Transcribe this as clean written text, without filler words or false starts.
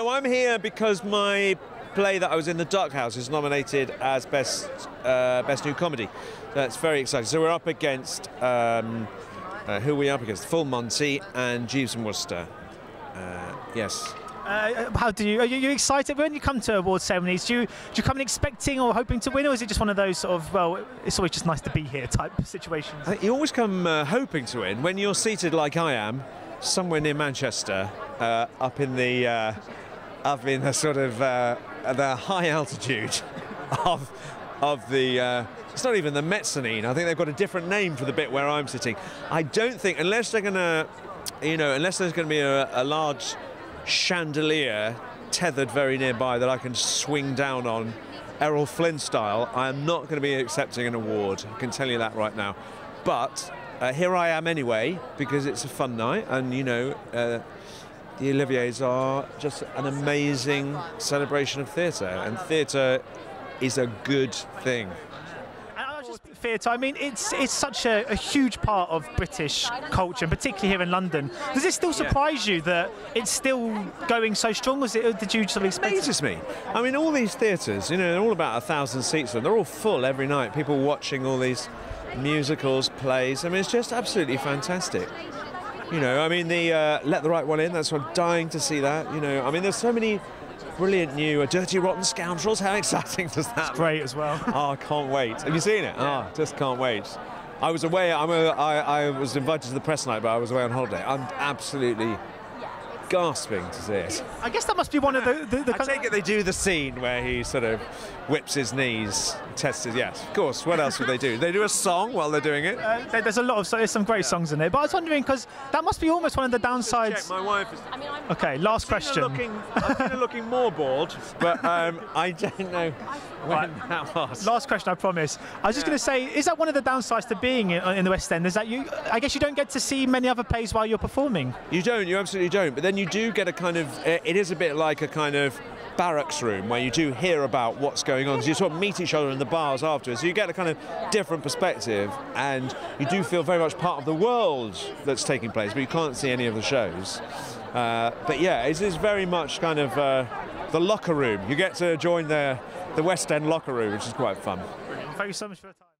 No, I'm here because my play that I was in, The Duck House, is nominated as Best New Comedy. That's very exciting. So we're up against, who are we up against? Full Monty and Jeeves and Wooster. Yes. Are you excited when you come to award ceremonies? Do you come in expecting or hoping to win, or is it just one of those sort of, well, it's always just nice to be here type situations? I think you always come hoping to win when you're seated like I am, somewhere near Manchester, up in the sort of the high altitude of the. It's not even the mezzanine. I think they've got a different name for the bit where I'm sitting. I don't think, unless they're going to, unless there's going to be a large chandelier tethered very nearby that I can swing down on Errol Flynn style, I am not going to be accepting an award. I can tell you that right now. But here I am anyway, because it's a fun night, and the Oliviers are just an amazing celebration of theatre, and theatre is a good thing. Theatre, I mean, it's such a huge part of British culture, and particularly here in London. Does it still surprise you that it's still going so strong? Did you sort of expect it? It amazes me. I mean, all these theatres, they're all about 1,000 seats, and they're all full every night. People watching all these musicals, plays. I mean, it's just absolutely fantastic. I mean, the Let the Right One In, that's what I'm dying to see that. I mean, there's so many brilliant new Dirty Rotten Scoundrels. How exciting does that? It's great as well. Oh, I can't wait. Have you seen it? Yeah. Oh, just can't wait. I was away. I was invited to the press night, but I was away on holiday. I'm absolutely gasping to see it. I guess that must be one of the I take it they do the scene where he sort of whips his knees, tests his. Yes, of course. What else would they do? They do a song while they're doing it. There's some great songs in there. But I was wondering, because that must be almost one of the downsides. Check, my wife is. Okay, last question. I've seen her looking more bored, but I don't know when that was. Last question, I promise. I was just going to say, is that one of the downsides to being in the West End? Is that I guess you don't get to see many other plays while you're performing. You don't. You absolutely don't. But then you do get a kind of. It is a bit like a kind of barracks room where you do hear about what's going on. So you sort of meet each other in the bars afterwards. So you get a kind of different perspective, and you do feel very much part of the world that's taking place, but you can't see any of the shows. But yeah, it is very much kind of the locker room. You get to join the West End locker room, which is quite fun. Brilliant. Thank you so much for your time.